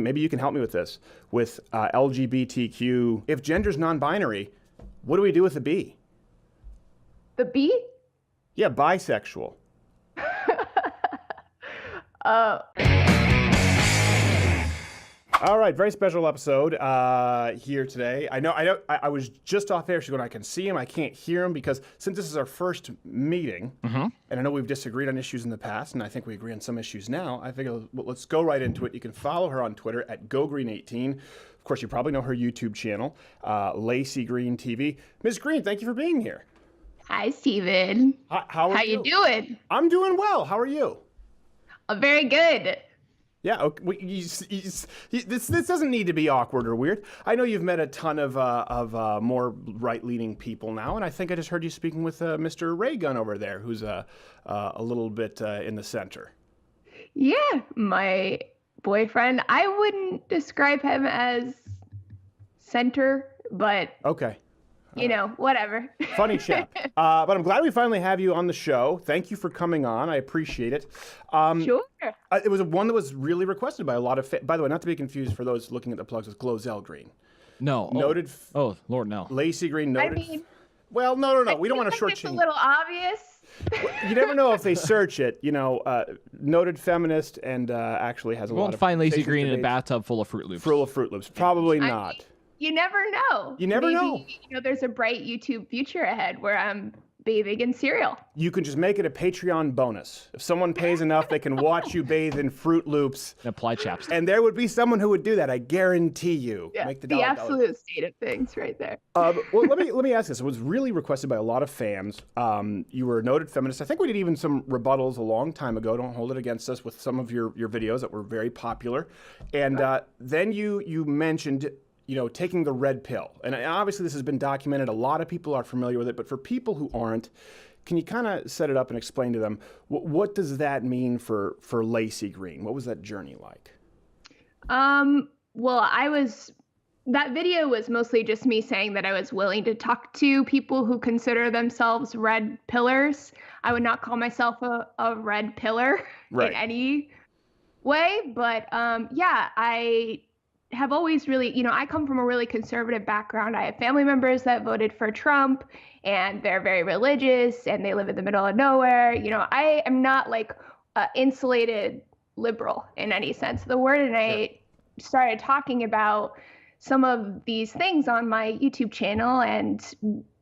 Maybe you can help me with this. With LGBTQ, if gender's non-binary, what do we do with the B? The B? Yeah, bisexual. All right, very special episode here today. I was just off air. She's going, I can see him, I can't hear him, because since this is our first meeting, and I know we've disagreed on issues in the past, and I think we agree on some issues now, I figure let's go right into it. You can follow her on Twitter at GoGreen18. Of course, you probably know her YouTube channel, Laci Green TV. Ms. Green, thank you for being here. Hi, Steven. How are you? How you doing? I'm doing well. How are you? Very good. Yeah, okay. This doesn't need to be awkward or weird. I know you've met a ton of more right-leaning people now, and I think I just heard you speaking with Mr. Raygun over there, who's a little bit in the center. Yeah, my boyfriend. I wouldn't describe him as center, but okay. You know, whatever. Funny chap. But I'm glad we finally have you on the show. Thank you for coming on. I appreciate it. Sure. It was one that was really requested by a lot of by the way, not to be confused for those looking at the plugs, it's Glozell Green. No. Noted. Oh, Lord, no. Laci Green, noted. I mean, well, no. We don't want to it's shortchange. a little obvious. You never know if they search it. You know, noted feminist and actually has a lot of. Won't find Laci Green in a debates. bathtub full of Fruit Loops. Full of Fruit Loops. Probably I not. mean, you never know. You never know. Maybe, you know, there's a bright YouTube future ahead where I'm bathing in cereal. You can just make it a Patreon bonus. If someone pays enough, they can watch you bathe in Fruit Loops. And apply chapstick. And there would be someone who would do that. I guarantee you. Yeah, Make the absolute state of things right there. Well, let me ask this. It was really requested by a lot of fans. You were a noted feminist. I think we did even some rebuttals a long time ago. Don't hold it against us with some of your videos that were very popular. And then you mentioned, you know, taking the red pill. And obviously this has been documented. A lot of people are familiar with it. But for people who aren't, can you kind of set it up and explain to them, what does that mean for Laci Green? What was that journey like? Well, that video was mostly just me saying that I was willing to talk to people who consider themselves red pillars. I would not call myself a red pillar in any way, but yeah, I have always really, you know, I come from a really conservative background. I have family members that voted for Trump, and they're very religious, and they live in the middle of nowhere. You know, I am not like insulated liberal in any sense of the word, and I started talking about some of these things on my YouTube channel and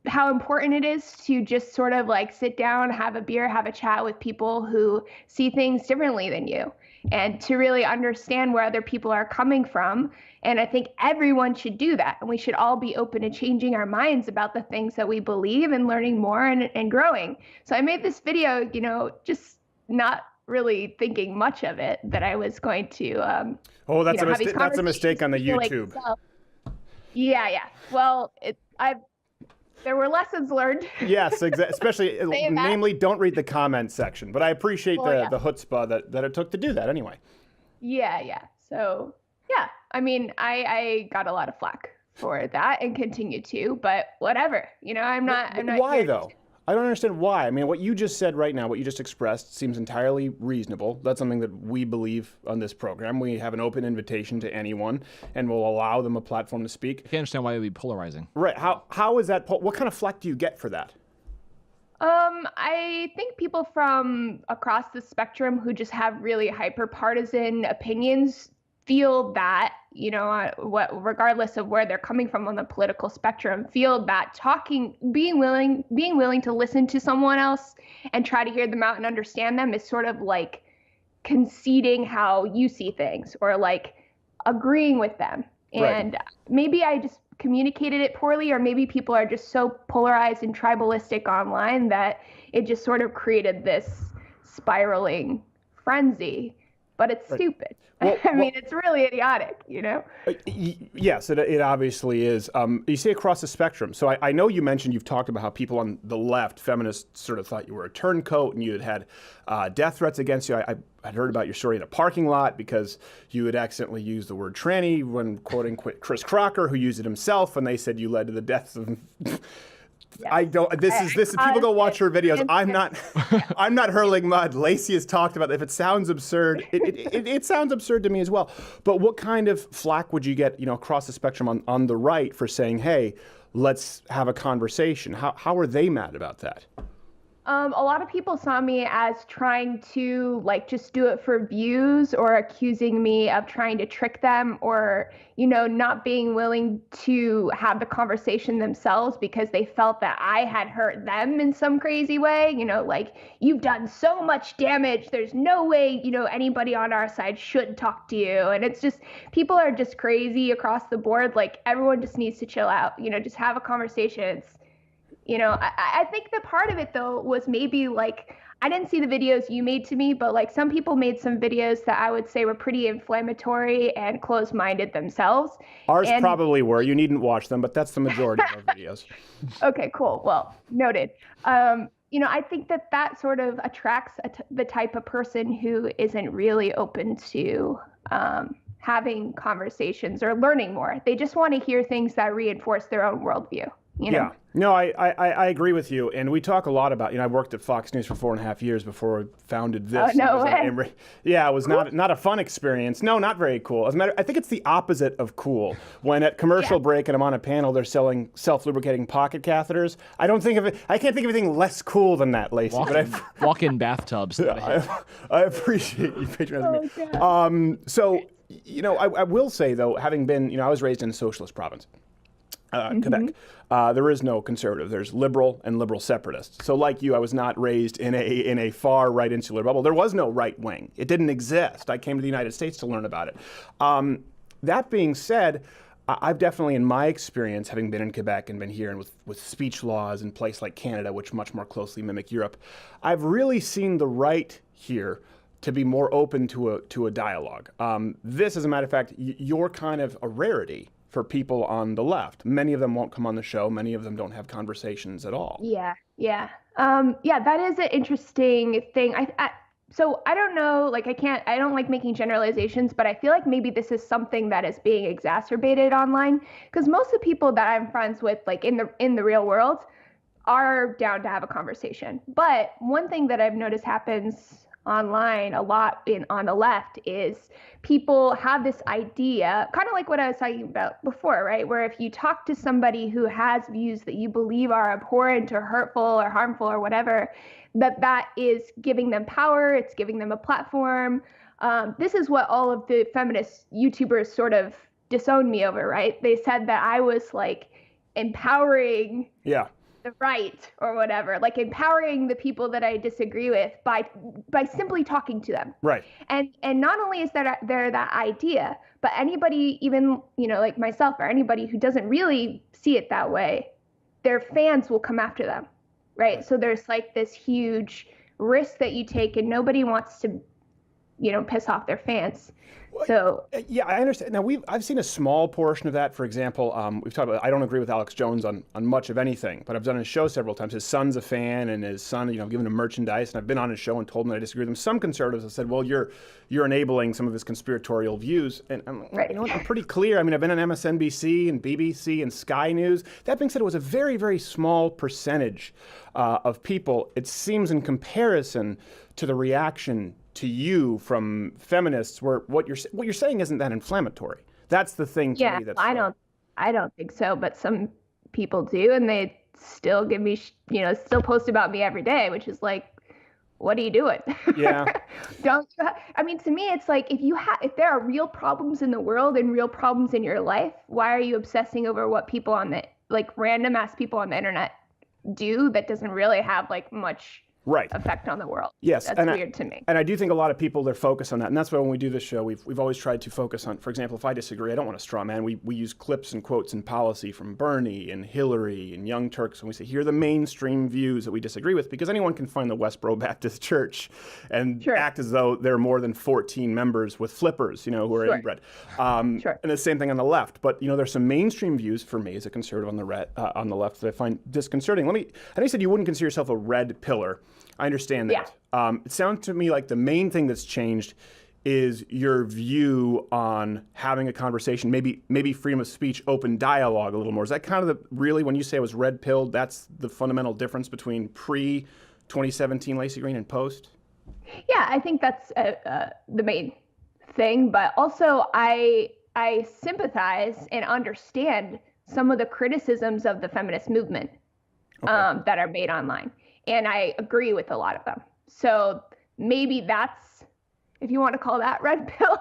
how important it is to just sort of like sit down, have a beer, have a chat with people who see things differently than you, and to really understand where other people are coming from. And I think everyone should do that. And we should all be open to changing our minds about the things that we believe and learning more and growing. So I made this video, you know, just not really thinking much of it, that I was going to that's a mistake on the YouTube. Yeah. Well, there were lessons learned. Yes, especially, namely, don't read the comment section. But I appreciate the chutzpah that it took to do that anyway. Yeah. So, yeah, I mean, I got a lot of flack for that and continue to, but whatever. You know, I'm not. Why, though? I don't understand why. I mean, what you just said right now, what you just expressed, seems entirely reasonable. That's something that we believe on this program. We have an open invitation to anyone, and we'll allow them a platform to speak. I can't understand why it would be polarizing. Right. How is that? What kind of flack do you get for that? I think people from across the spectrum who just have really hyper-partisan opinions feel that, you know, regardless of where they're coming from on the political spectrum, feel that being willing to listen to someone else and try to hear them out and understand them is sort of like conceding how you see things, or like agreeing with them. And maybe I just communicated it poorly, or maybe people are just so polarized and tribalistic online that it just sort of created this spiraling frenzy. But it's stupid. Well, I mean, it's really idiotic, you know? Yes, it obviously is. You say across the spectrum. So I know you mentioned, you've talked about how people on the left, feminists, sort of thought you were a turncoat, and you had death threats against you. I'd heard about your story in a parking lot because you had accidentally used the word tranny when quoting Chris Crocker, who used it himself, and they said you led to the deaths of I don't. This is. People go watch her videos. I'm not hurling mud. Laci has talked about it. If it sounds absurd, it sounds absurd to me as well. But what kind of flack would you get, across the spectrum on the right for saying, "Hey, let's have a conversation"? How are they mad about that? A lot of people saw me as trying to just do it for views, or accusing me of trying to trick them, or, not being willing to have the conversation themselves because they felt that I had hurt them in some crazy way. You've done so much damage. There's no way, anybody on our side should talk to you. And it's just, people are just crazy across the board. Everyone just needs to chill out, just have a conversation. I think the part of it, though, was maybe I didn't see the videos you made to me, but some people made some videos that I would say were pretty inflammatory and closed-minded themselves. Ours probably were. You needn't watch them, but that's the majority of our videos. Okay, cool. Well, noted. I think that sort of attracts the type of person who isn't really open to having conversations or learning more. They just want to hear things that reinforce their own worldview. Yeah. No, I agree with you. And we talk a lot about, I worked at Fox News for 4.5 years before I founded this. Oh, no way. Yeah, it was not a fun experience. No, not very cool. As a matter, I think it's the opposite of cool. When at commercial break and I'm on a panel, they're selling self-lubricating pocket catheters. I can't think of anything less cool than that, Laci. Walk-in bathtubs. I appreciate you patronizing me. So, I will say, though, having been, I was raised in a socialist province. Quebec. There is no conservative. There's liberal and liberal separatists. So like you, I was not raised in a far right insular bubble. There was no right wing. It didn't exist. I came to the United States to learn about it. That being said, I've definitely, in my experience, having been in Quebec and been here and with speech laws in place like Canada, which much more closely mimic Europe, I've really seen the right here to be more open to a dialogue. This, as a matter of fact, you're kind of a rarity for people on the left. Many of them won't come on the show. Many of them don't have conversations at all. Yeah. That is an interesting thing. So I don't know, I don't like making generalizations, but I feel like maybe this is something that is being exacerbated online, because most of the people that I'm friends with, in the real world, are down to have a conversation. But one thing that I've noticed happens online a lot on the left is people have this idea, kind of like what I was talking about before, right? Where if you talk to somebody who has views that you believe are abhorrent or hurtful or harmful or whatever, that is giving them power, it's giving them a platform. This is what all of the feminist YouTubers sort of disowned me over, right? They said that I was empowering the right or whatever, empowering the people that I disagree with by simply talking to them. Right. And not only is there that idea, but anybody, even, like myself, or anybody who doesn't really see it that way, their fans will come after them. Right. So there's this huge risk that you take, and nobody wants to, piss off their fans. So yeah, I understand. Now I've seen a small portion of that. For example, we've talked about, I don't agree with Alex Jones on much of anything, but I've done his show several times. His son's a fan, and his son, given him merchandise, and I've been on his show and told him that I disagree with him. Some conservatives have said, well, you're enabling some of his conspiratorial views, and I'm pretty clear. I mean, I've been on MSNBC and BBC and Sky News. That being said, it was a very, very small percentage of people. It seems, in comparison to the reaction to you from feminists, where what you're saying isn't that inflammatory. That's the thing to me. That's I don't think so, but some people do, and they still give me, still post about me every day, which is what are you doing? Yeah. To me, it's if there are real problems in the world and real problems in your life, why are you obsessing over what people on the random ass people on the internet do that doesn't really have much effect on the world? Yes, that's weird to me. And I do think a lot of people, they're focused on that, and that's why when we do this show, we've always tried to focus on, for example, if I disagree, I don't want to straw man. We use clips and quotes and policy from Bernie and Hillary and Young Turks, and we say, here are the mainstream views that we disagree with, because anyone can find the Westboro Baptist Church and act as though there are more than 14 members with flippers, who are inbred. And the same thing on the left. But there's some mainstream views for me as a conservative on the left that I find disconcerting. I know you said you wouldn't consider yourself a red pillar. I understand that. Yeah. It sounds to me like the main thing that's changed is your view on having a conversation, maybe freedom of speech, open dialogue a little more. Is that kind of really, when you say it was red pilled, that's the fundamental difference between pre-2017 Laci Green and post? Yeah, I think that's the main thing. But also, I sympathize and understand some of the criticisms of the feminist movement that are made online. And I agree with a lot of them. So maybe that's, if you want to call that red pilled,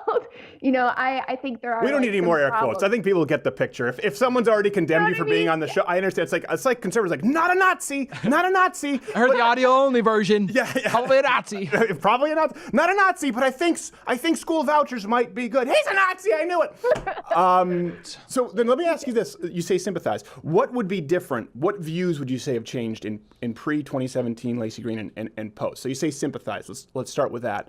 I think there are. We don't need any more air quotes. I think people get the picture. If someone's already condemned you for being on the show, I understand. It's like conservatives like, not a Nazi, not a Nazi. I heard the audio only version. Yeah. Probably a Nazi. Probably a Nazi. Not a Nazi, but I think school vouchers might be good. He's a Nazi. I knew it. So then let me ask you this. You say sympathize. What would be different? What views would you say have changed in pre-2017 Laci Green and post? So you say sympathize. Let's start with that.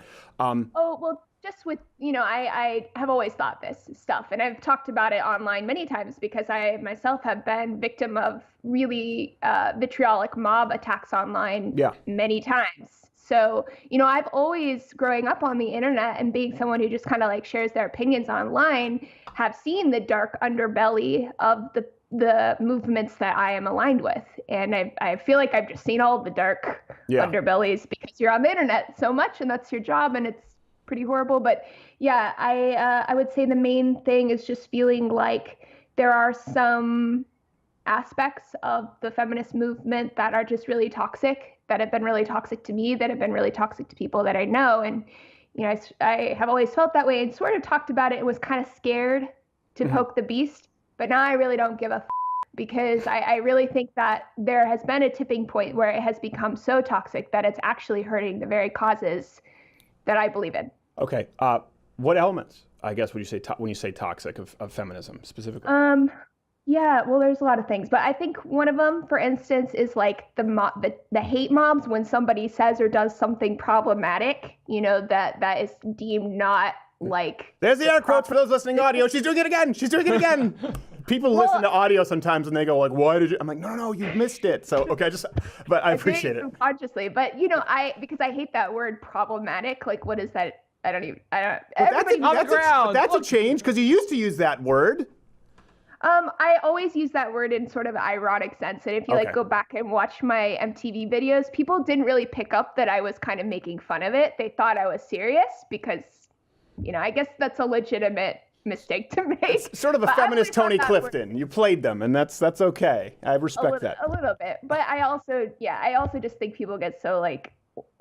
Just with, I have always thought this stuff, and I've talked about it online many times because I myself have been victim of really vitriolic mob attacks online many times. So, I've always, growing up on the internet and being someone who just kind of like shares their opinions online, have seen the dark underbelly of the movements that I am aligned with. And I feel like I've just seen all the dark underbellies because you're on the internet so much and that's your job, and it's pretty horrible. But yeah, I would say the main thing is just feeling like there are some aspects of the feminist movement that are just really toxic, that have been really toxic to me, that have been really toxic to people that I know. And, I have always felt that way and sort of talked about it and was kind of scared to poke the beast. But now I really don't give a because I really think that there has been a tipping point where it has become so toxic that it's actually hurting the very causes that I believe in. Okay. What elements, I guess, would you say when you say toxic of feminism specifically? Yeah, well, there's a lot of things, but I think one of them, for instance, is like the hate mobs when somebody says or does something problematic, that is deemed not like. There's the air quotes for those listening audio. She's doing it again. She's doing it again. People listen to audio sometimes and they go like, "Why did you?" I'm like, "No, you missed it." So okay, but I appreciate it subconsciously. But because I hate that word problematic. Like, what is that? I don't. That's a change because you used to use that word. I always use that word in sort of ironic sense. And if you go back and watch my MTV videos, people didn't really pick up that I was kind of making fun of it. They thought I was serious because, I guess that's a legitimate mistake to make. It's sort of a feminist Tony Clifton. You played them, and that's okay. I respect that. A little bit. But I also just think people get so like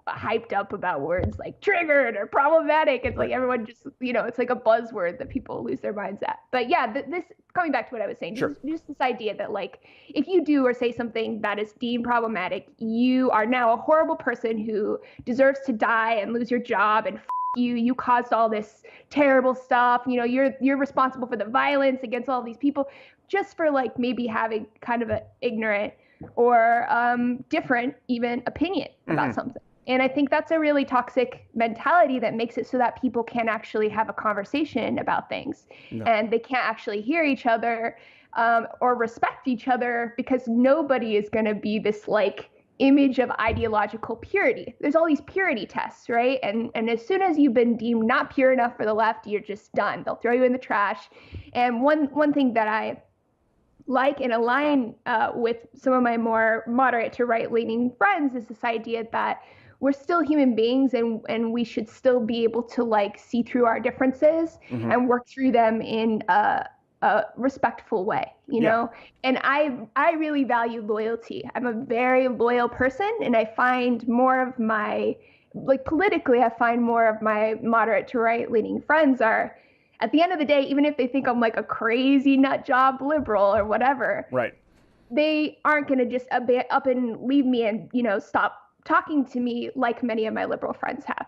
hyped up about words like triggered or problematic. It's like everyone just, it's like a buzzword that people lose their minds at. But yeah, this coming back to what I was saying, just this idea that like, if you do or say something that is deemed problematic, you are now a horrible person who deserves to die and lose your job, and you caused all this terrible stuff. You're responsible for the violence against all these people just for like maybe having kind of an ignorant or different even opinion about something. And I think that's a really toxic mentality that makes it so that people can't actually have a conversation about things. No. And they can't actually hear each other or respect each other because nobody is going to be this like image of ideological purity. There's all these purity tests, right? And as soon as you've been deemed not pure enough for the left, you're just done. They'll throw you in the trash. And one thing that I like and align with some of my more moderate to right-leaning friends is this idea that we're still human beings and we should still be able to like see through our differences and work through them in a respectful way, you know? And I really value loyalty. I'm a very loyal person, and I find more of my, like politically, I find more of my moderate to right-leaning friends are, at the end of the day, even if they think I'm like a crazy nut job liberal or whatever, right, they aren't going to just up and leave me and, stop talking to me like many of my liberal friends have.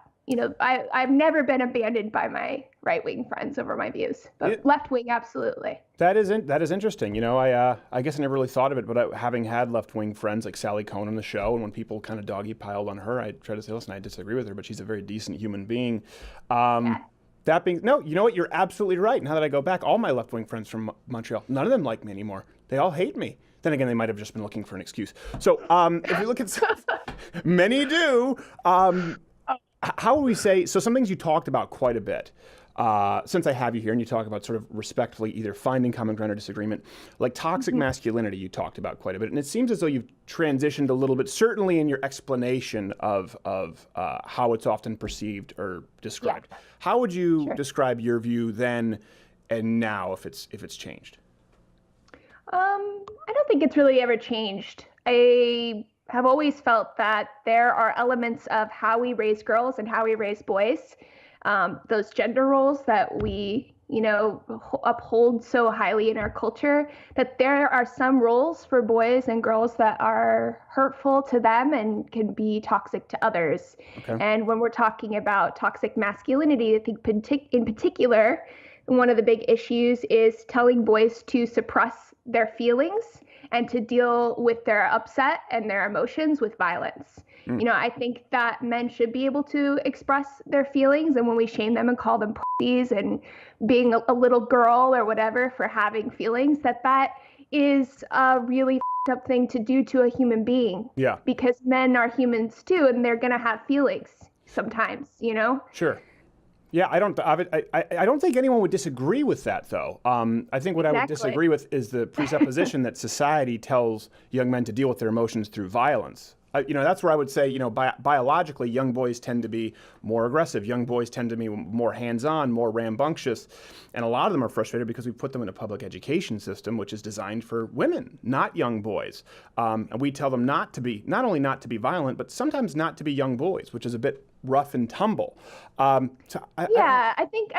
I've never been abandoned by my right-wing friends over my views, but left-wing, absolutely. That is interesting. I guess I never really thought of it, but having had left-wing friends like Sally Cohn on the show, and when people kind of doggy-piled on her, I try to say, listen, I disagree with her, but she's a very decent human being. That being, no, you know what? You're absolutely right. Now that I go back, all my left-wing friends from Montreal, none of them like me anymore. They all hate me. Then again, they might have just been looking for an excuse. So if you look at many do. How would we say, so some things you talked about quite a bit, since I have you here, and you talk about sort of respectfully either finding common ground or disagreement, like toxic masculinity you talked about quite a bit, and it seems as though you've transitioned a little bit, certainly in your explanation of how it's often perceived or described. Yeah. How would you describe your view then and now, if it's changed? I don't think it's really ever changed. I have always felt that there are elements of how we raise girls and how we raise boys, those gender roles that we, uphold so highly in our culture, that there are some roles for boys and girls that are hurtful to them and can be toxic to others. Okay. And when we're talking about toxic masculinity, I think in particular, one of the big issues is telling boys to suppress their feelings and to deal with their upset and their emotions with violence. I think that men should be able to express their feelings, and when we shame them and call them pussies and being a little girl or whatever for having feelings, that is a really up thing to do to a human being. Yeah. Because men are humans too, and they're gonna have feelings sometimes, Sure. Yeah, I don't think anyone would disagree with that, though. I think what I would disagree with is the presupposition that society tells young men to deal with their emotions through violence. That's where I would say, biologically, young boys tend to be more aggressive. Young boys tend to be more hands-on, more rambunctious. And a lot of them are frustrated because we put them in a public education system, which is designed for women, not young boys. And we tell them not only not to be violent, but sometimes not to be young boys, which is a bit rough and tumble. I think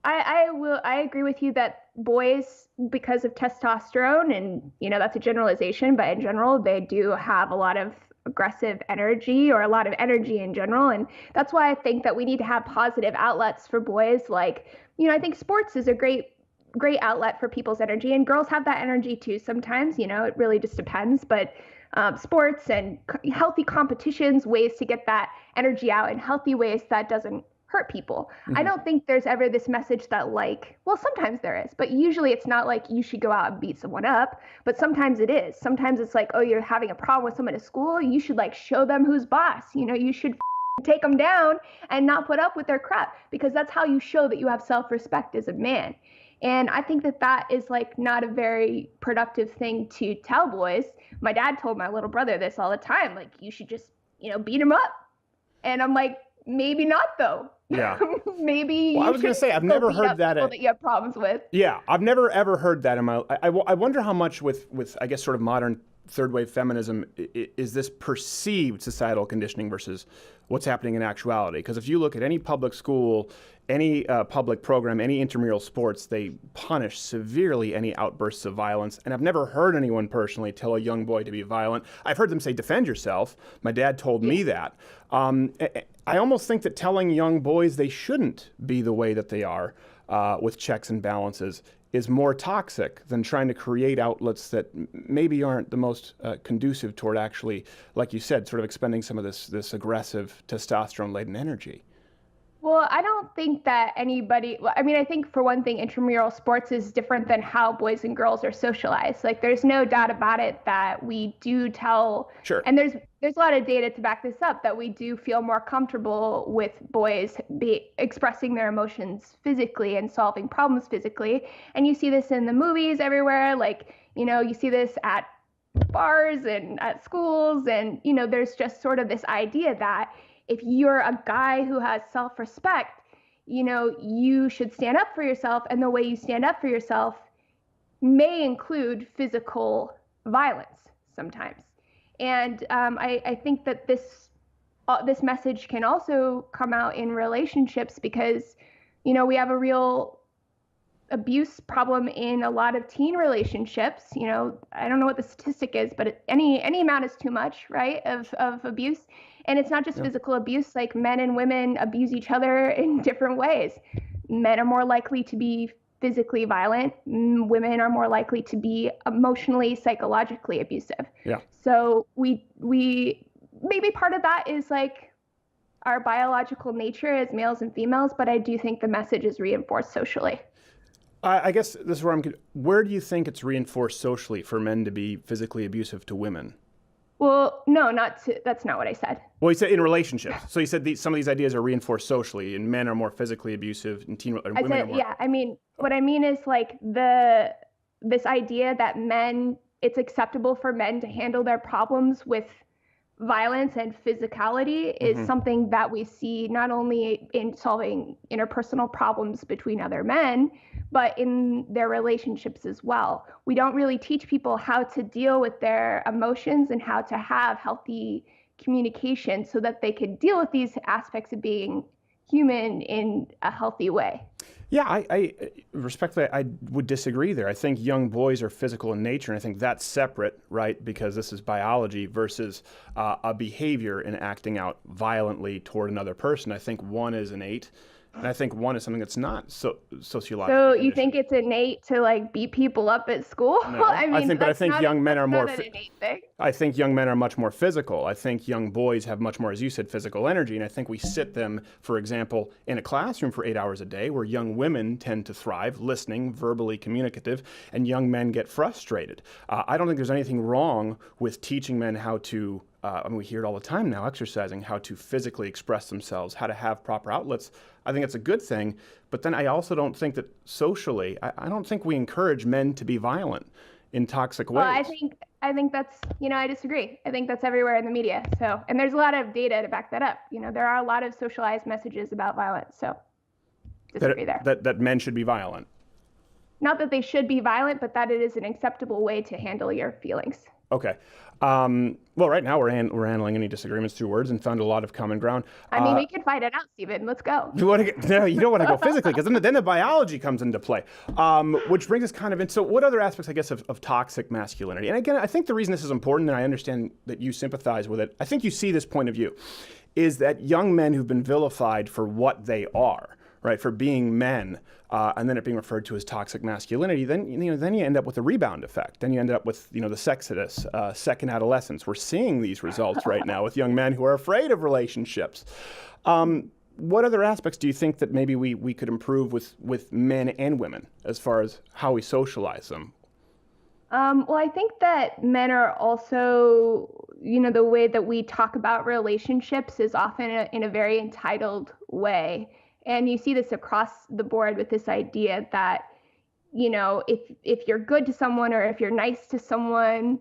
I agree with you that boys, because of testosterone, and that's a generalization, but in general they do have a lot of aggressive energy, or a lot of energy in general, and that's why I think that we need to have positive outlets for boys. Like, I think sports is a great outlet for people's energy, and girls have that energy too sometimes. It really just depends, but sports and healthy competitions, ways to get that energy out in healthy ways that doesn't hurt people. Mm-hmm. I don't think there's ever this message that sometimes there is, but usually it's not like you should go out and beat someone up, but sometimes it is. Sometimes it's like, oh, you're having a problem with someone at school, you should show them who's boss. You should take them down and not put up with their crap, because that's how you show that you have self-respect as a man. And I think that is not a very productive thing to tell boys. My dad told my little brother this all the time, you should just, beat him up. And I'm like, maybe not though. Yeah. Maybe. Well, I was going to say, I've never heard that. That you have problems with. Yeah, I've never ever heard that in my. I wonder how much with I guess sort of modern third wave feminism is this perceived societal conditioning versus what's happening in actuality. Because if you look at any public school, any public program, any intramural sports, they punish severely any outbursts of violence. And I've never heard anyone personally tell a young boy to be violent. I've heard them say, defend yourself. My dad told me that. I almost think that telling young boys they shouldn't be the way that they are with checks and balances is more toxic than trying to create outlets that maybe aren't the most conducive toward actually, like you said, sort of expending some of this aggressive testosterone-laden energy. Well, I don't think that anybody, I think for one thing, intramural sports is different than how boys and girls are socialized. There's no doubt about it that we do tell, sure. And there's a lot of data to back this up, that we do feel more comfortable with boys expressing their emotions physically and solving problems physically. And you see this in the movies everywhere. You see this at bars and at schools. And, there's just sort of this idea that if you're a guy who has self-respect, you should stand up for yourself. And the way you stand up for yourself may include physical violence sometimes. And I think that this message can also come out in relationships, because, we have a real abuse problem in a lot of teen relationships. I don't know what the statistic is, but any amount is too much, right, of abuse. And it's not just physical abuse. Men and women abuse each other in different ways. Men are more likely to be physically violent. Women are more likely to be emotionally, psychologically abusive. Yeah. So we maybe part of that is our biological nature as males and females, but I do think the message is reinforced socially. I guess this is where do you think it's reinforced socially for men to be physically abusive to women? Well, no, that's not what I said. Well, he said in relationships. So he said some of these ideas are reinforced socially, and men are more physically abusive, and women are more. Yeah. I mean, what I mean is like this idea that it's acceptable for men to handle their problems with violence and physicality is something that we see not only in solving interpersonal problems between other men, but in their relationships as well. We don't really teach people how to deal with their emotions and how to have healthy communication so that they could deal with these aspects of being human in a healthy way. Yeah, I respectfully, I would disagree there. I think young boys are physical in nature, and I think that's separate, right? Because this is biology versus a behavior in acting out violently toward another person. I think one is innate, and I think one is something that's not sociological. So you think it's innate to like beat people up at school? No, I mean, I think young men are more. An innate thing. I think young men are much more physical. I think young boys have much more, as you said, physical energy. And I think we sit them, for example, in a classroom for 8 hours a day, where young women tend to thrive, listening, verbally communicative, and young men get frustrated. I don't think there's anything wrong with teaching men how to. I mean, we hear it all the time now, exercising, how to physically express themselves, how to have proper outlets. I think it's a good thing. But then I also don't think that socially, I don't think we encourage men to be violent in toxic ways. Well, I think that's, I disagree. I think that's everywhere in the media. So, and there's a lot of data to back that up. There are a lot of socialized messages about violence. So, disagree there. That men should be violent. Not that they should be violent, but that it is an acceptable way to handle your feelings. Okay. Well, right now we're handling any disagreements through words and found a lot of common ground. I mean, we could fight it out, Stephen. Let's go. You don't want to go physically, because then the biology comes into play, which brings us kind of in. So what other aspects, I guess, of toxic masculinity? And again, I think the reason this is important, and I understand that you sympathize with it, I think you see this point of view, is that young men who've been vilified for what they are, right, for being men, and then it being referred to as toxic masculinity, then you end up with a rebound effect. Then you end up with the sexodus, second adolescence. We're seeing these results right now with young men who are afraid of relationships. What other aspects do you think that maybe we could improve with men and women as far as how we socialize them? Well, I think that men are also, the way that we talk about relationships is often in a very entitled way. And you see this across the board with this idea that, if you're good to someone or if you're nice to someone,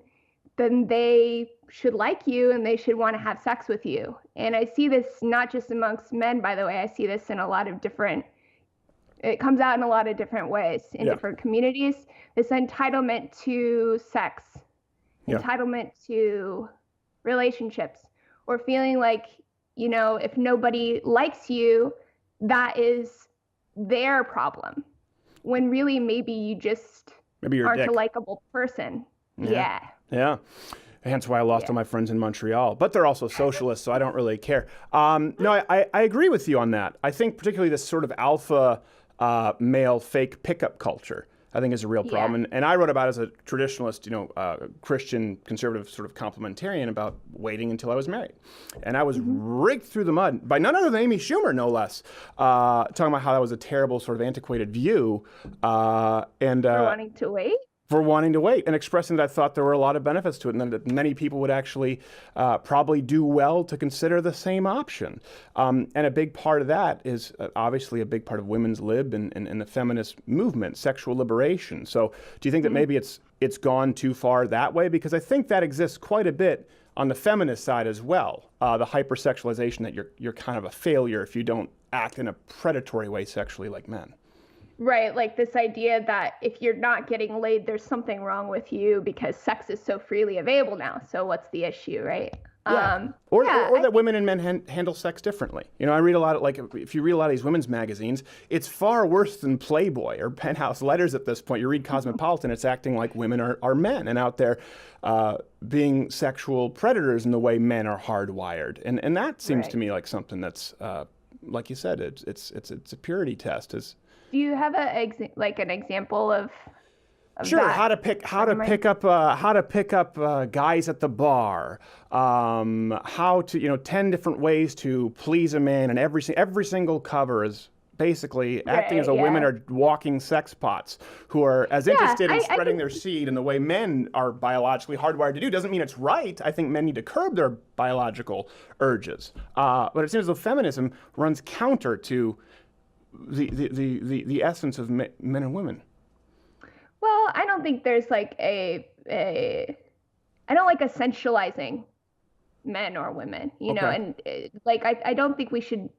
then they should like you and they should want to have sex with you. And I see this not just amongst men, by the way. I see this in it comes out in a lot of different ways in different communities. This entitlement to sex, entitlement to relationships, or feeling like, if nobody likes you, that is their problem, when really maybe you just aren't a likable person. Yeah. Hence why I lost all my friends in Montreal. But they're also socialists, so I don't really care. No, I agree with you on that. I think particularly this sort of alpha male fake pickup culture, I think, is a real problem. And I wrote about, as a traditionalist, Christian conservative sort of complementarian, about waiting until I was married. And I was raked through the mud by none other than Amy Schumer, no less, talking about how that was a terrible sort of antiquated view. For wanting to wait? For wanting to wait, and expressing that I thought there were a lot of benefits to it, and that many people would actually probably do well to consider the same option. And a big part of that is obviously a big part of women's lib and the feminist movement, sexual liberation. So do you think that maybe it's gone too far that way? Because I think that exists quite a bit on the feminist side as well, the hypersexualization that you're kind of a failure if you don't act in a predatory way sexually like men. Right, like this idea that if you're not getting laid, there's something wrong with you because sex is so freely available now. So what's the issue, right? Yeah. Or that women and men handle sex differently. I read a lot of, if you read a lot of these women's magazines, it's far worse than Playboy or Penthouse Letters at this point. You read Cosmopolitan, it's acting like women are men and out there being sexual predators in the way men are hardwired. And that seems to me like something that's, like you said, it's a purity test. Do you have an example of sure, that? how to pick up guys at the bar, how to 10 different ways to please a man, and every single cover is basically acting as though women are walking sex pots who are as interested in spreading their seed in the way men are biologically hardwired to do. Doesn't mean it's right. I think men need to curb their biological urges. But it seems as though feminism runs counter to the essence of men and women. Well, I don't think there's like I don't like essentializing men or women, you know, and like I don't think we should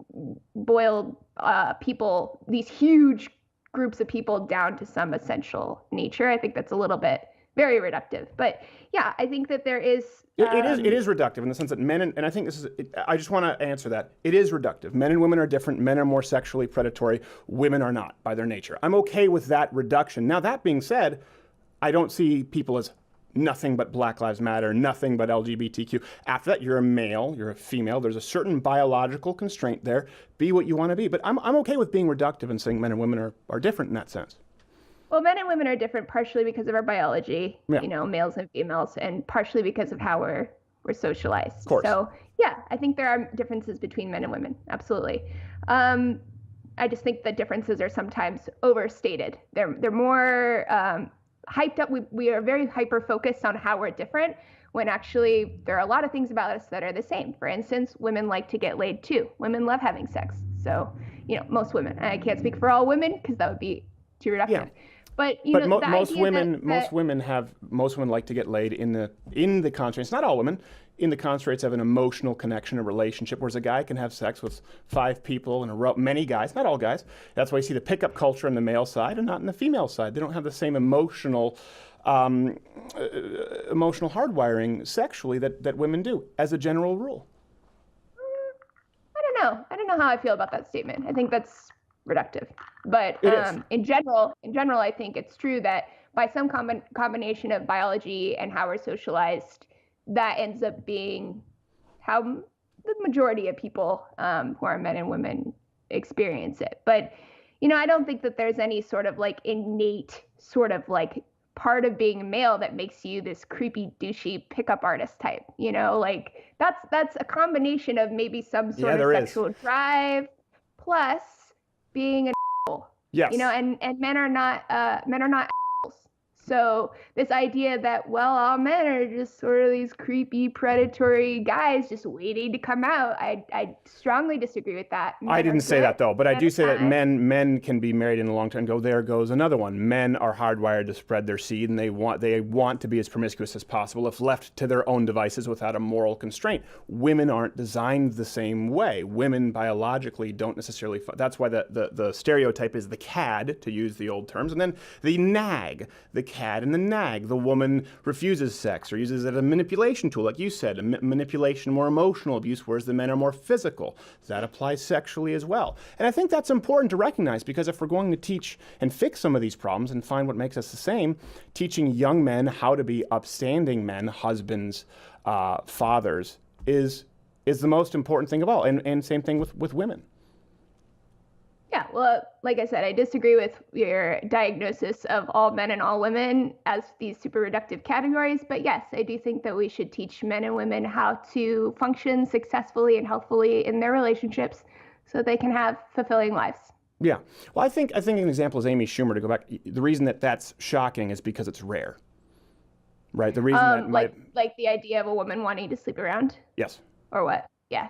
boil people, these huge groups of people, down to some essential nature. I think that's a little bit very reductive. But yeah, I think that there is. It is reductive in the sense that men and I think this is. I just want to answer that. It is reductive. Men and women are different. Men are more sexually predatory. Women are not by their nature. I'm okay with that reduction. Now that being said, I don't see people as nothing but Black Lives Matter, nothing but LGBTQ. After that, you're a male, you're a female. There's a certain biological constraint there. Be what you want to be. But I'm okay with being reductive and saying men and women are different in that sense. Well, men and women are different partially because of our biology, you know, males and females, and partially because of how we're socialized. Of course. So yeah, I think there are differences between men and women. Absolutely. I just think the differences are sometimes overstated. They're more hyped up. We are very hyper focused on how we're different, when actually there are a lot of things about us that are the same. For instance, women like to get laid too. Women love having sex. So, you know, most women. I can't speak for all women because that would be too reductive. Yeah. But most women like to get laid in the constraints. Not all women. In the constraints of an emotional connection, a relationship, whereas a guy can have sex with 5 people in a row. Many guys, not all guys. That's why you see the pickup culture on the male side and not in the female side. They don't have the same emotional hardwiring sexually that women do, as a general rule. I don't know how I feel about that statement. I think that's reductive. But in general, I think it's true that by some combination of biology and how we're socialized, that ends up being how the majority of people who are men and women experience it. But, you know, I don't think that there's any sort of like innate sort of like part of being male that makes you this creepy, douchey pickup artist type. You know, like that's a combination of maybe some sort of sexual drive plus being an asshole. Yes. You know, and men are not assholes. So this idea that, well, all men are just sort of these creepy, predatory guys just waiting to come out, I strongly disagree with that. I didn't say that, though, but I do say that men can be married in the long term and go, there goes another one. Men are hardwired to spread their seed, and they want to be as promiscuous as possible if left to their own devices without a moral constraint. Women aren't designed the same way. Women biologically don't necessarily. That's why the stereotype is the cad, to use the old terms, and then the nag, the cad and the nag. The woman refuses sex or uses it as a manipulation tool, like you said, manipulation, more emotional abuse, whereas the men are more physical. That applies sexually as well. And I think that's important to recognize, because if we're going to teach and fix some of these problems and find what makes us the same, teaching young men how to be upstanding men, husbands, fathers, is the most important thing of all. And same thing with women. Yeah, well, like I said, I disagree with your diagnosis of all men and all women as these super reductive categories. But yes, I do think that we should teach men and women how to function successfully and healthfully in their relationships so they can have fulfilling lives. Yeah. Well, I think an example is Amy Schumer, to go back. The reason that's shocking is because it's rare. Right? The reason that like the idea of a woman wanting to sleep around? Yes. Or what? Yeah.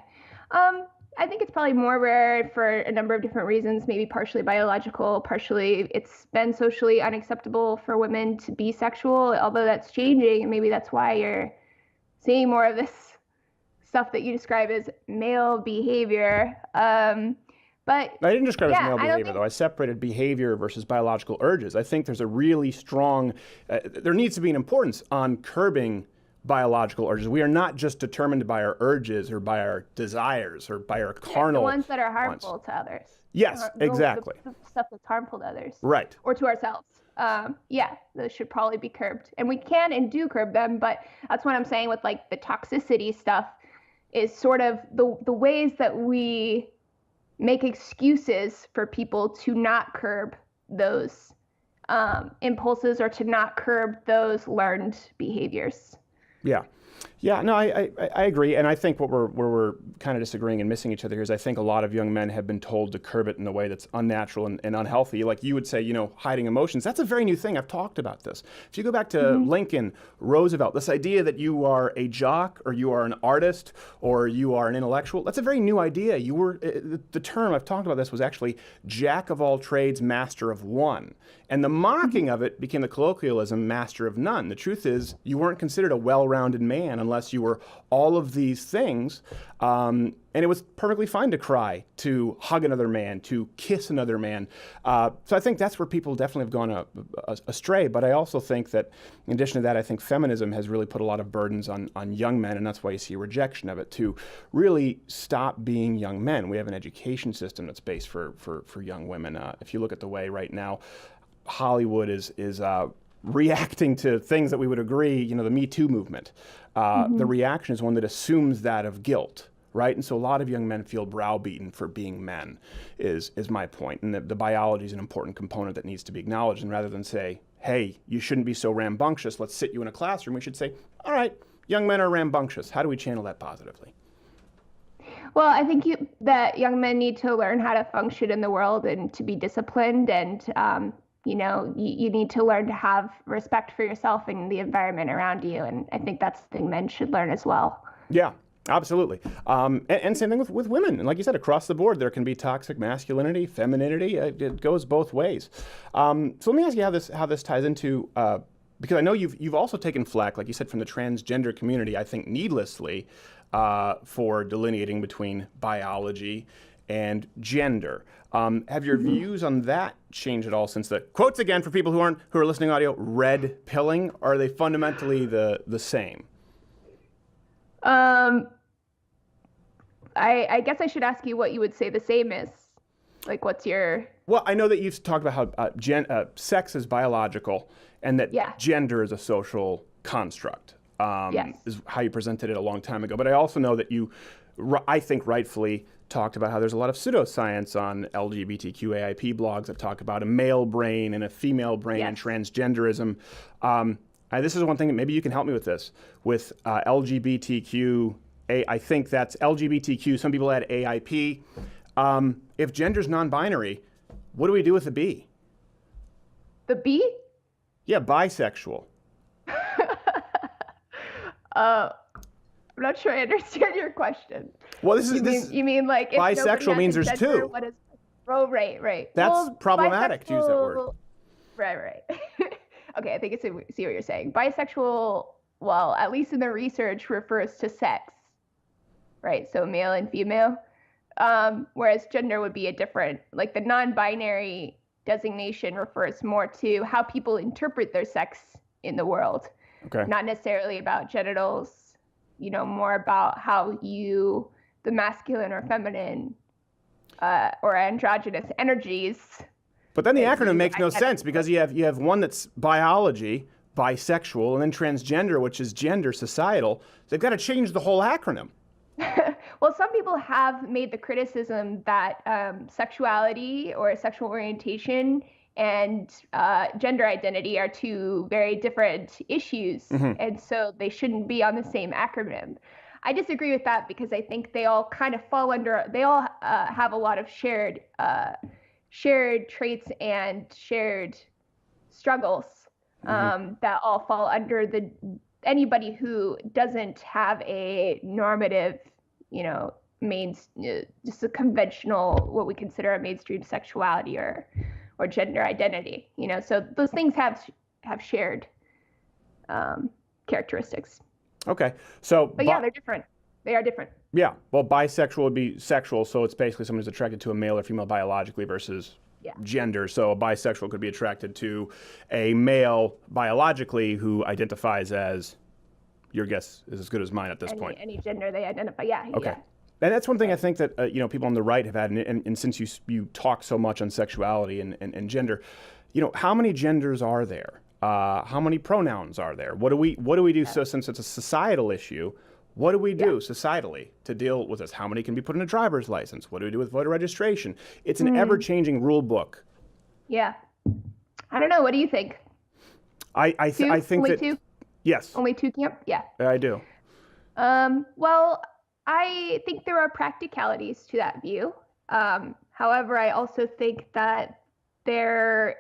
I think it's probably more rare for a number of different reasons, maybe partially biological, partially it's been socially unacceptable for women to be sexual, although that's changing, and maybe that's why you're seeing more of this stuff that you describe as male behavior. But I didn't describe it as male behavior, though. I separated behavior versus biological urges. I think there's a really strong, there needs to be an importance on curbing biological urges. We are not just determined by our urges or by our desires or by our carnal the ones that are harmful to others. Yes, exactly. The stuff that's harmful to others. Right. Or to ourselves. Yeah, those should probably be curbed. And we can and do curb them, but that's what I'm saying with like the toxicity stuff is sort of the ways that we make excuses for people to not curb those impulses or to not curb those learned behaviors. Yeah. Yeah, no, I agree, and I think where we're kind of disagreeing and missing each other here is I think a lot of young men have been told to curb it in a way that's unnatural and unhealthy. Like you would say, hiding emotions. That's a very new thing. I've talked about this. If you go back to Lincoln, Roosevelt, this idea that you are a jock or you are an artist or you are an intellectual, that's a very new idea. You were the term I've talked about this was actually jack of all trades, master of one. And the mocking of it became the colloquialism, master of none. The truth is, you weren't considered a well-rounded man unless you were all of these things. And it was perfectly fine to cry, to hug another man, to kiss another man. So I think that's where people definitely have gone astray. But I also think that, in addition to that, I think feminism has really put a lot of burdens on young men, and that's why you see a rejection of it, to really stop being young men. We have an education system that's based for young women. If you look at the way right now, Hollywood is reacting to things that we would agree, the Me Too movement. The reaction is one that assumes that of guilt, right? And so a lot of young men feel browbeaten for being men, is my point. And the biology is an important component that needs to be acknowledged. And rather than say, hey, you shouldn't be so rambunctious, let's sit you in a classroom, we should say, all right, young men are rambunctious. How do we channel that positively? Well, I think that young men need to learn how to function in the world and to be disciplined, and you need to learn to have respect for yourself and the environment around you. And I think that's the thing men should learn as well. Yeah, absolutely. And same thing with women. And like you said, across the board, there can be toxic masculinity, femininity. It goes both ways. So let me ask you how this ties into, because I know you've also taken flack, like you said, from the transgender community, I think needlessly, for delineating between biology and gender. Have your views on that changed at all since the quotes, again, for people who are listening audio, red pilling? Are they fundamentally the same? I guess I should ask you what you would say the same is. Like, what's your... Well, I know that you've talked about how sex is biological and that gender is a social construct. Yes. Is how you presented it a long time ago. But I also know that you, I think rightfully, talked about how there's a lot of pseudoscience on LGBTQAIP blogs that talk about a male brain and a female brain and transgenderism. This is one thing that maybe you can help me with this. With LGBTQ, I think that's LGBTQ, some people add AIP. If gender's non-binary, what do we do with the B? The B? Yeah, bisexual. I'm not sure I understand your question. Well, you mean like if bisexual means there's gender, two. What is? Oh, right. That's problematic to use that word. Right. Okay, I think I see what you're saying. Bisexual, well, at least in the research, refers to sex, right? So male and female. Whereas gender would be a different, like the non-binary designation refers more to how people interpret their sex in the world. Okay. Not necessarily about genitals, more about how the masculine or feminine or androgynous energies. But then the acronym makes no sense because you have one that's biology, bisexual, and then transgender, which is gender, societal. They've got to change the whole acronym. Well, some people have made the criticism that sexuality or sexual orientation and gender identity are two very different issues, and so they shouldn't be on the same acronym. I disagree with that because I think they all kind of fall under, they all have a lot of shared traits and shared struggles that all fall under anybody who doesn't have a normative, just a conventional, what we consider a mainstream sexuality or gender identity, so those things have shared characteristics. Okay, so but yeah, they're different. They are different. Yeah, well, bisexual would be sexual, so it's basically someone who's attracted to a male or female biologically versus gender. So a bisexual could be attracted to a male biologically who identifies as, your guess is as good as mine at this point. Any gender they identify, yeah. Okay. Yeah. And that's one thing I think that people on the right have had, and since you talk so much on sexuality and gender, how many genders are there? How many pronouns are there? What do we do? So since it's a societal issue, what do we do societally to deal with this? How many can be put in a driver's license? What do we do with voter registration? It's an ever-changing rule book. Yeah. I don't know. What do you think? I think only that two? Yes. Only two camp? Yeah. I do. Well, I think there are practicalities to that view. However, I also think that there,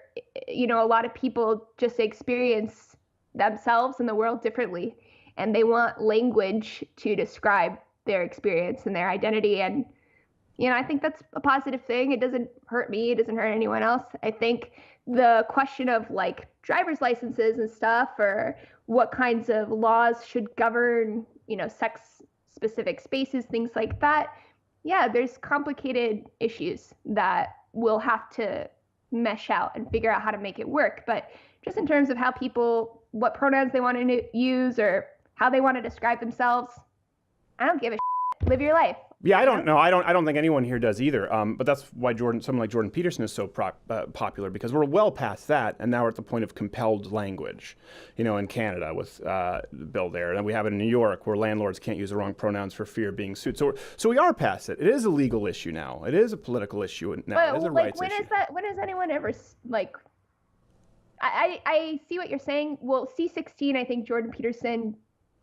a lot of people just experience themselves and the world differently, and they want language to describe their experience and their identity. And, I think that's a positive thing. It doesn't hurt me, it doesn't hurt anyone else. I think the question of like driver's licenses and stuff, or what kinds of laws should govern, sex specific spaces, things like that. Yeah, there's complicated issues that we'll have to mesh out and figure out how to make it work. But just in terms of how people, what pronouns they want to use or how they want to describe themselves, I don't give a shit. Live your life. Yeah, I don't know. I don't think anyone here does either. But that's why someone like Jordan Peterson is so popular, because we're well past that, and now we're at the point of compelled language. In Canada with the bill there, and we have it in New York where landlords can't use the wrong pronouns for fear of being sued. So we are past it. It is a legal issue now. It is a political issue now. But, it is a rights when issue. When has anyone ever like? I see what you're saying. Well, C-16, I think Jordan Peterson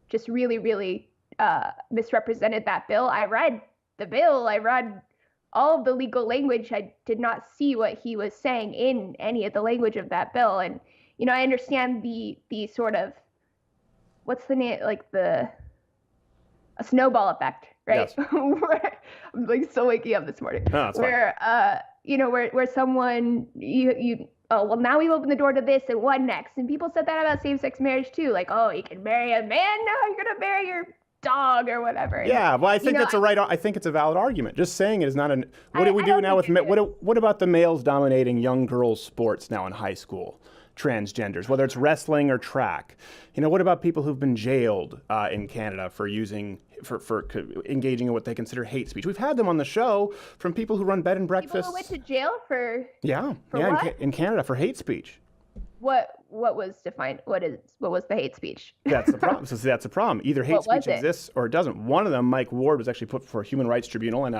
just really, really misrepresented that bill. I read the bill. I read all of the legal language. I did not see what he was saying in any of the language of that bill. And, I understand the sort of, what's the name, like a snowball effect, right? Yes. I'm like so waking up this morning. No, that's where, where someone, oh, well, now we've opened the door to this and what next? And people said that about same-sex marriage too. Like, oh, you can marry a man, no, you're going to marry your dog or whatever. Yeah, well, I think that's I think it's a valid argument. Just saying it is not an. What do we do now with what about the males dominating young girls' sports now in high school? Transgenders, whether it's wrestling or track. What about people who've been jailed in Canada for engaging in what they consider hate speech? We've had them on the show from people who run bed and breakfasts. People who went to jail for. What? In Canada for hate speech. What was defined? What was the hate speech? That's the problem. So that's the problem. Either hate speech exists or it doesn't. One of them, Mike Ward, was actually put before a human rights tribunal and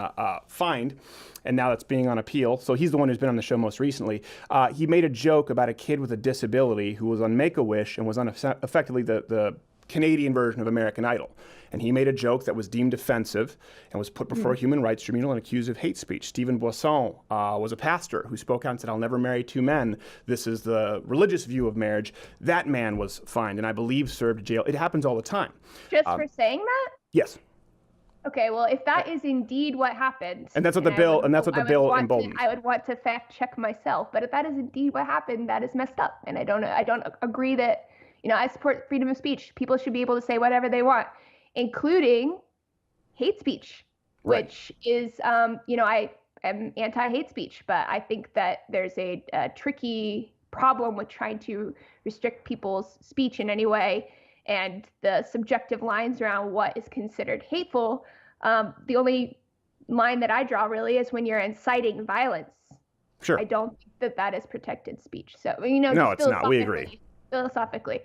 fined, and now that's being on appeal. So he's the one who's been on the show most recently. He made a joke about a kid with a disability who was on Make-A-Wish and was on effectively the Canadian version of American Idol. And he made a joke that was deemed offensive and was put before a human rights tribunal and accused of hate speech. Stephen Boisson was a pastor who spoke out and said, "I'll never marry two men. This is the religious view of marriage." That man was fined and I believe served jail. It happens all the time. Just for saying that? Yes. Okay, well, if that is indeed what happened, and that's what the bill emboldens. I would want to fact check myself, but if that is indeed what happened, that is messed up, and I don't agree that. I support freedom of speech. People should be able to say whatever they want, including hate speech, right. Which is, I am anti-hate speech, but I think that there's a tricky problem with trying to restrict people's speech in any way, and the subjective lines around what is considered hateful. The only line that I draw really is when you're inciting violence. Sure. I don't think that is protected speech. So, no, it's not. We agree. Philosophically.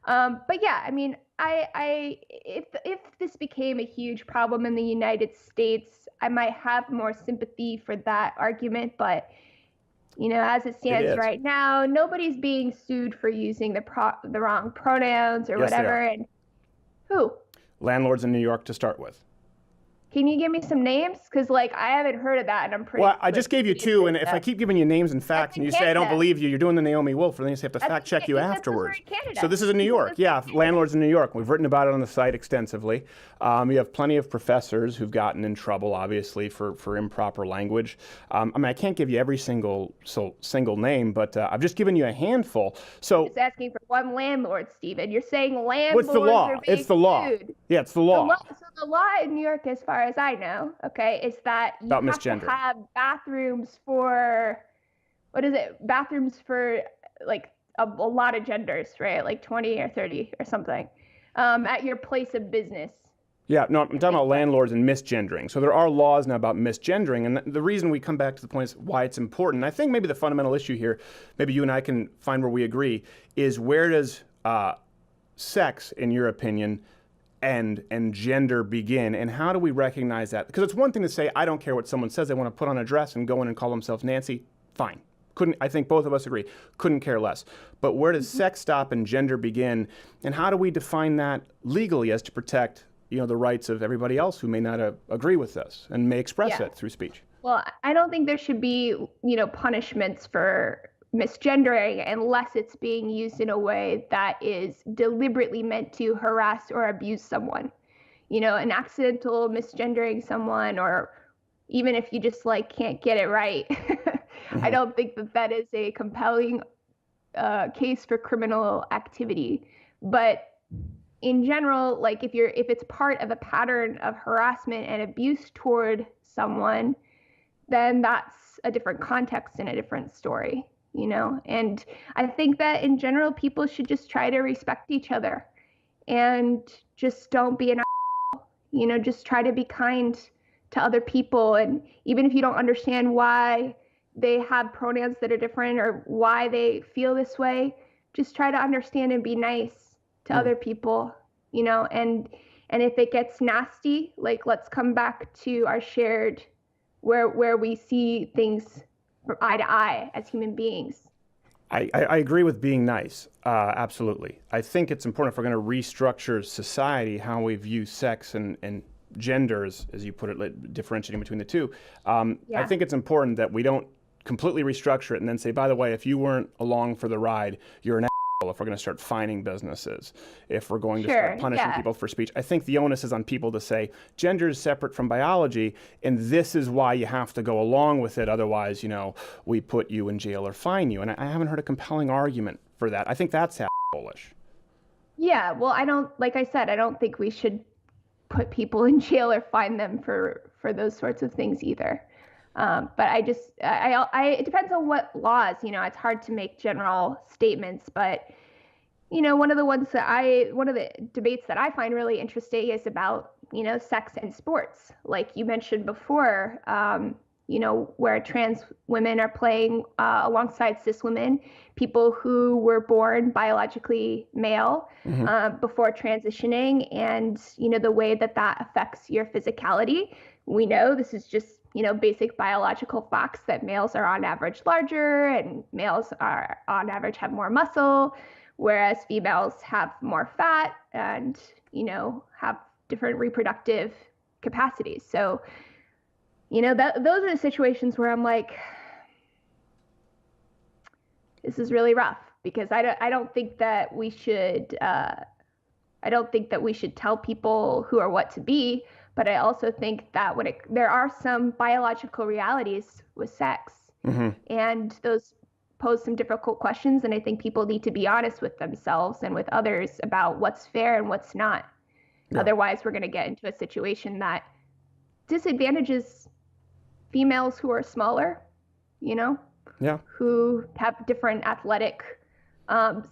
But yeah, I mean, if this became a huge problem in the United States, I might have more sympathy for that argument. But, as it stands right now, nobody's being sued for using the wrong pronouns or whatever. And who? Landlords in New York to start with. Can you give me some names? Because, I haven't heard of that, and I'm pretty... Well, I just gave you two, and if I keep giving you names and facts, and you say I don't believe you, you're doing the Naomi Wolf, and then you have to fact check you afterwards. So this is in New York. Yeah, landlords in New York. We've written about it on the site extensively. You have plenty of professors who've gotten in trouble, obviously, for improper language. I can't give you every single name, but I've just given you a handful. So I'm just asking for one landlord, Stephen. You're saying landlords what's the law? Are being It's the law. sued. Yeah, it's the law. So the law in New York, as far as I know, okay, is that you have to have bathrooms for, bathrooms for a lot of genders, right? Like 20 or 30 or something, at your place of business. Yeah, no, I'm talking about landlords and misgendering. So there are laws now about misgendering, and the reason we come back to the point is why it's important. I think maybe the fundamental issue here, maybe you and I can find where we agree, is where does sex, in your opinion, end and gender begin, and how do we recognize that? Because it's one thing to say, I don't care what someone says, they want to put on a dress and go in and call themselves Nancy, fine. I think both of us agree, couldn't care less. But where does sex stop and gender begin, and how do we define that legally as to protect, the rights of everybody else who may not agree with this and may express it through speech. Well, I don't think there should be, punishments for misgendering unless it's being used in a way that is deliberately meant to harass or abuse someone. An accidental misgendering someone, or even if you just can't get it right, I don't think that is a compelling case for criminal activity. But in general, if it's part of a pattern of harassment and abuse toward someone, then that's a different context and a different story, And I think that in general, people should just try to respect each other and just don't be an asshole, just try to be kind to other people. And even if you don't understand why they have pronouns that are different or why they feel this way, just try to understand and be nice to other people, and if it gets nasty, let's come back to our shared where we see things from eye to eye as human beings. I agree with being nice, absolutely. I think it's important if we're going to restructure society, how we view sex and genders, as you put it, differentiating between the two. I think it's important that we don't completely restructure it and then say, by the way, if you weren't along for the ride, you're an asshole. If we're going to start fining businesses, if we're going to start punishing people for speech, I think the onus is on people to say gender is separate from biology, and this is why you have to go along with it. Otherwise, we put you in jail or fine you. And I haven't heard a compelling argument for that. I think that's assholeish. Yeah, well, I don't think we should put people in jail or fine them for those sorts of things either. But it depends on what laws, it's hard to make general statements, but, one of the debates that I find really interesting is about, sex and sports. Like you mentioned before, where trans women are playing alongside cis women, people who were born biologically male before transitioning, and, the way that affects your physicality. We know this is just basic biological facts that males are on average larger and males are on average have more muscle, whereas females have more fat and, have different reproductive capacities. So, those are the situations where I'm like, this is really rough, because I don't think that we should tell people who are what to be. But I also think that there are some biological realities with sex, and those pose some difficult questions. And I think people need to be honest with themselves and with others about what's fair and what's not. Yeah. Otherwise, we're going to get into a situation that disadvantages females who are smaller, who have different athletic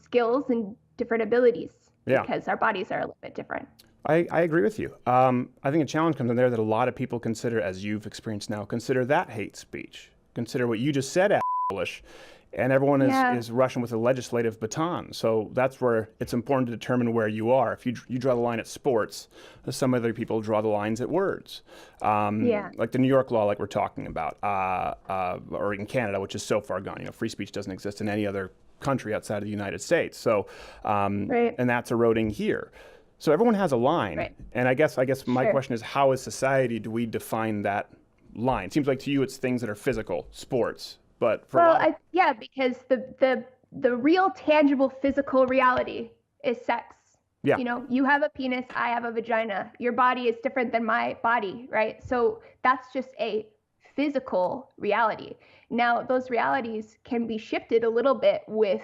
skills and different abilities, because our bodies are a little bit different. I agree with you. I think a challenge comes in there that a lot of people consider, as you've experienced now, consider that hate speech. Consider what you just said, foolish, and everyone is rushing with a legislative baton. So that's where it's important to determine where you are. If you draw the line at sports, some other people draw the lines at words. Like the New York law, like we're talking about, or in Canada, which is so far gone. Free speech doesn't exist in any other country outside of the United States. So, and that's eroding here. So everyone has a line, and I guess my question is, how as society do we define that line? It seems like to you it's things that are physical, sports, but for because the real tangible physical reality is sex. Yeah. You have a penis, I have a vagina. Your body is different than my body, right? So that's just a physical reality. Now, those realities can be shifted a little bit with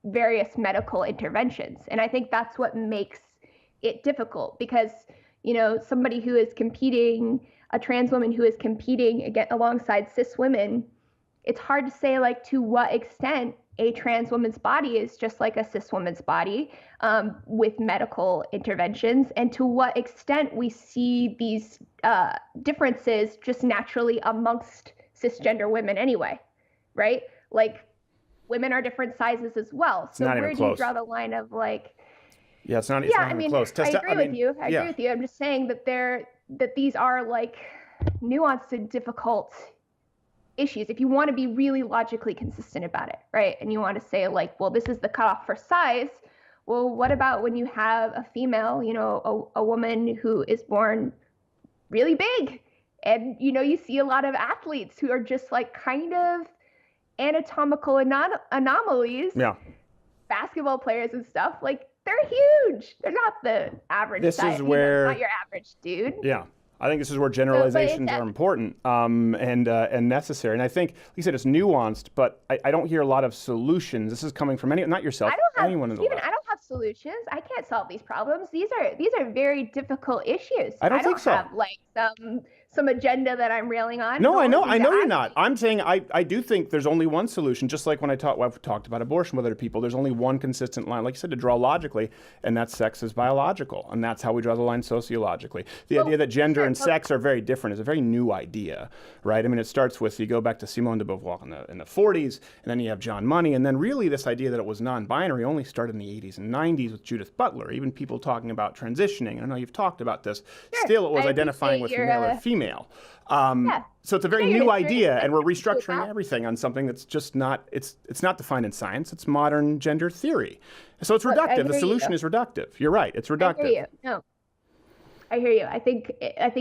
various medical interventions, and I think that's what makes it difficult, because somebody who is competing, a trans woman who is competing alongside cis women, it's hard to say to what extent a trans woman's body is just like a cis woman's body with medical interventions, and to what extent we see these differences just naturally amongst cisgender women anyway, right? Women are different sizes as well. So where do you draw the line of Yeah, it's not even close. I agree with you. I agree with you. I'm just saying that these are nuanced and difficult issues. If you want to be really logically consistent about it, right? And you want to say well, this is the cutoff for size. Well, what about when you have a female, a woman who is born really big? And, you see a lot of athletes who are just like kind of anatomical anomalies. Yeah. Basketball players and stuff, like they're huge. They're not the average This size, is where, not your average dude. Yeah. I think this is where generalizations are important and necessary. And I think, like you said, it's nuanced, but I don't hear a lot of solutions. This is coming from not yourself, anyone in the world. I don't have solutions. I can't solve these problems. These are very difficult issues. I don't think so. Have like some agenda that I'm railing on. No, I know you're not. I'm saying I do think there's only one solution. Just like when I've talked about abortion with other people, there's only one consistent line, like you said, to draw logically, and that sex is biological, and that's how we draw the line sociologically. The idea that gender and sex are very different is a very new idea, right? I mean, it starts with, you go back to Simone de Beauvoir in the 40s, and then you have John Money, and then really this idea that it was non-binary only started in the 80s and 90s with Judith Butler. Even people talking about transitioning. I know you've talked about this. Sure. Still, it was identifying with male or female. So it's a very new idea, and we're restructuring everything on something that's just not, it's not defined in science, it's modern gender theory. So it's reductive. The solution is reductive. You're right, it's reductive. I hear you. No, I hear you. I think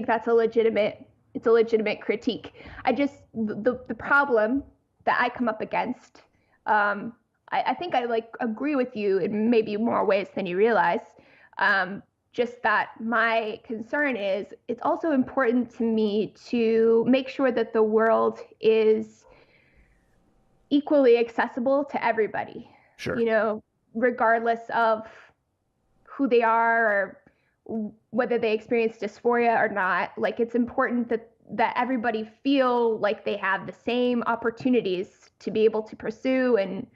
that's a legitimate critique. I just, the problem that I come up against, I think I agree with you in maybe more ways than you realize. Just that my concern is it's also important to me to make sure that the world is equally accessible to everybody. Sure. Regardless of who they are or whether they experience dysphoria or not. Like, it's important that everybody feel like they have the same opportunities to be able to pursue, and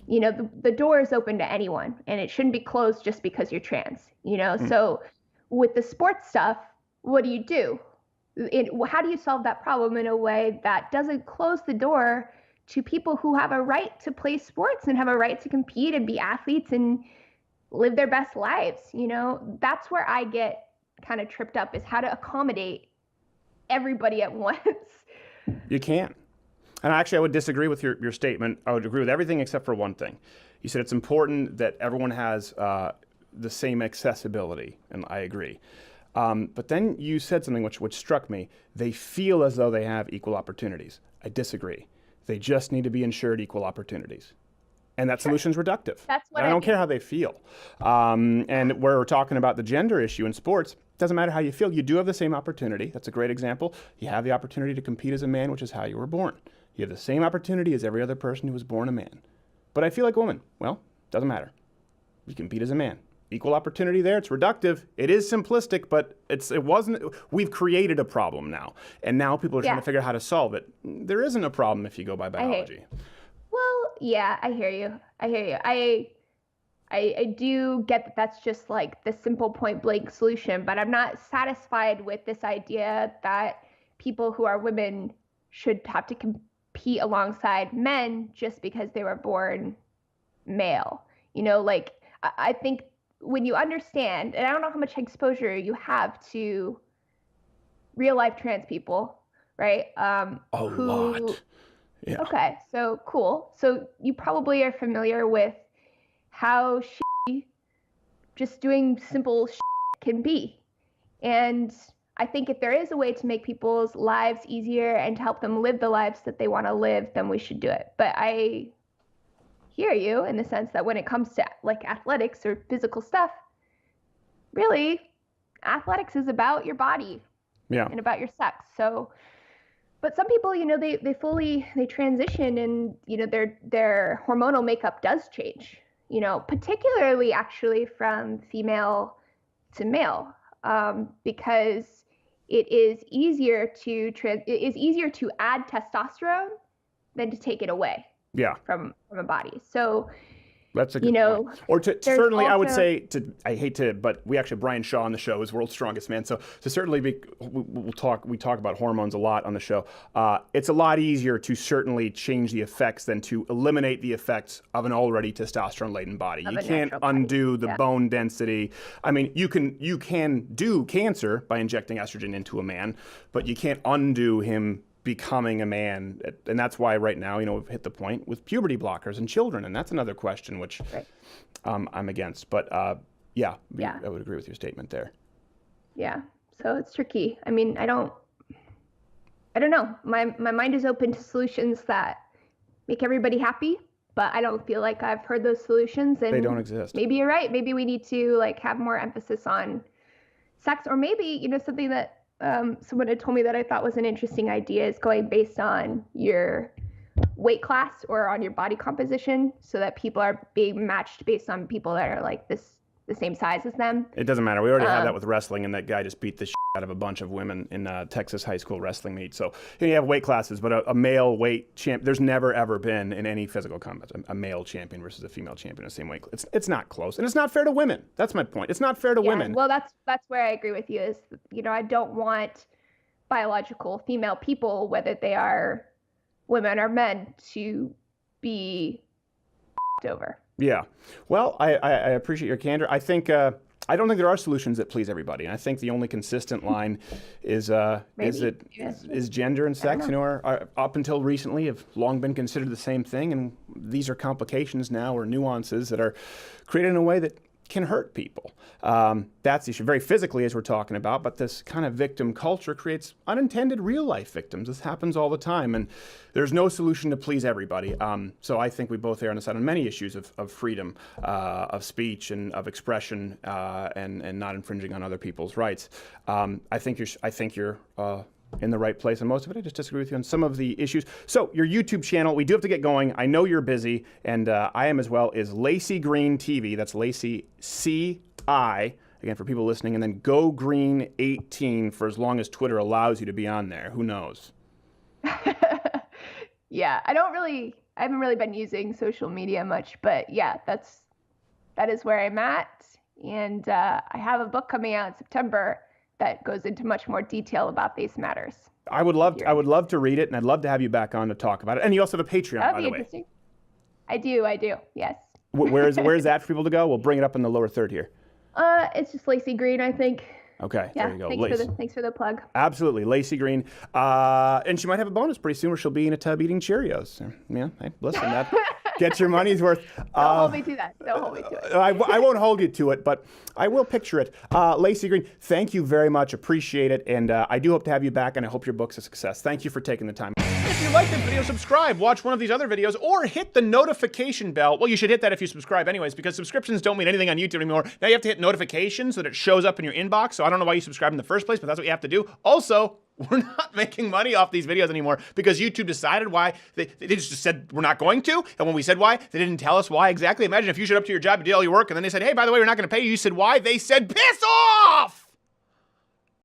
the door is open to anyone, and it shouldn't be closed just because you're trans, So with the sports stuff, what do you do? How do you solve that problem in a way that doesn't close the door to people who have a right to play sports and have a right to compete and be athletes and live their best lives? That's where I get kind of tripped up, is how to accommodate everybody at once. You can't. And actually, I would disagree with your statement. I would agree with everything except for one thing. You said it's important that everyone has the same accessibility, and I agree. But then you said something which struck me. They feel as though they have equal opportunities. I disagree. They just need to be ensured equal opportunities. And that solution's reductive. That's what I don't care how they feel. And where we're talking about the gender issue in sports, doesn't matter how you feel. You do have the same opportunity. That's a great example. You have the opportunity to compete as a man, which is how you were born. You have the same opportunity as every other person who was born a man. But I feel like a woman. Well, doesn't matter. You compete as a man. Equal opportunity there. It's reductive. It is simplistic, but it wasn't. We've created a problem now, and now people are trying to figure out how to solve it. There isn't a problem if you go by biology. Well, yeah, I hear you. I do get that that's just like the simple point blank solution, but I'm not satisfied with this idea that people who are women should have to compete alongside men just because they were born male. I think when you understand, and I don't know how much exposure you have to real life trans people, right? A lot. Yeah. Okay, so cool. So you probably are familiar with how just doing simple can be. And I think if there is a way to make people's lives easier and to help them live the lives that they want to live, then we should do it. But I hear you in the sense that when it comes to like athletics or physical stuff, really, athletics is about your body and about your sex. So, but some people, they transition, and their hormonal makeup does change. Particularly actually from female to male, because it is easier to add testosterone than to take it away. Yeah. From a body. So that's a good point. Or certainly, I would say I hate to, but we actually have Brian Shaw on the show, is World's Strongest Man. So to certainly we talk about hormones a lot on the show. It's a lot easier to certainly change the effects than to eliminate the effects of an already testosterone-laden body. You can't undo the bone density. I mean, you can do cancer by injecting estrogen into a man, but you can't undo him becoming a man. And that's why right now, we've hit the point with puberty blockers and children. And that's another question which I'm against. But I would agree with your statement there. Yeah. So it's tricky. I mean, I don't know. My mind is open to solutions that make everybody happy, but I don't feel like I've heard those solutions, and they don't exist. Maybe you're right. Maybe we need to have more emphasis on sex, or maybe, something that someone had told me that I thought was an interesting idea is going based on your weight class or on your body composition, so that people are being matched based on people that are the same size as them. It doesn't matter. We already have that with wrestling, and that guy just beat the shit out of a bunch of women in Texas high school wrestling meet. So you have weight classes, but a male weight champ, there's never ever been in any physical combat a male champion versus a female champion in the same weight. It's not close, and it's not fair to women. That's my point. It's not fair to women. Well, that's where I agree with you. Is I don't want biological female people, whether they are women or men, to be over. Yeah. Well, I appreciate your candor. I think I don't think there are solutions that please everybody. And I think the only consistent line is gender and sex, are up until recently have long been considered the same thing, and these are complications now or nuances that are created in a way that can hurt people. That's the issue, very physically, as we're talking about, but this kind of victim culture creates unintended real-life victims. This happens all the time, and there's no solution to please everybody. So I think we both err on the side on many issues of freedom, of speech and of expression, and not infringing on other people's rights. I think you're in the right place on most of it. I just disagree with you on some of the issues. So your YouTube channel, we do have to get going. I know you're busy, and I am as well, is Laci Green TV. That's Laci C-I, again, for people listening, and then Go Green 18 for as long as Twitter allows you to be on there. Who knows? Yeah, I haven't really been using social media much, but yeah, that is where I'm at. And I have a book coming out in September that goes into much more detail about these matters. I would love to read it, and I'd love to have you back on to talk about it. And you also have a Patreon, by the way. That'd be interesting. I do, yes. Where is that for people to go? We'll bring it up in the lower third here. It's just Laci Green, I think. Okay, yeah, there you go. Thanks for the plug. Absolutely, Laci Green. And she might have a bonus pretty soon where she'll be in a tub eating Cheerios. Yeah, hey, listen, that get your money's worth. Don't hold me to that. Don't hold me to it. I won't hold you to it, but I will picture it. Laci Green, thank you very much. Appreciate it. And I do hope to have you back, and I hope your book's a success. Thank you for taking the time. If you like this video, subscribe, watch one of these other videos, or hit the notification bell. Well, you should hit that if you subscribe anyways, because subscriptions don't mean anything on YouTube anymore. Now you have to hit notifications so that it shows up in your inbox. So I don't know why you subscribe in the first place, but that's what you have to do. Also, we're not making money off these videos anymore because YouTube decided why. They just said we're not going to. And when we said why, they didn't tell us why exactly. Imagine if you showed up to your job, you did all your work, and then they said, hey, by the way, we're not going to pay you. You said why? They said, piss off!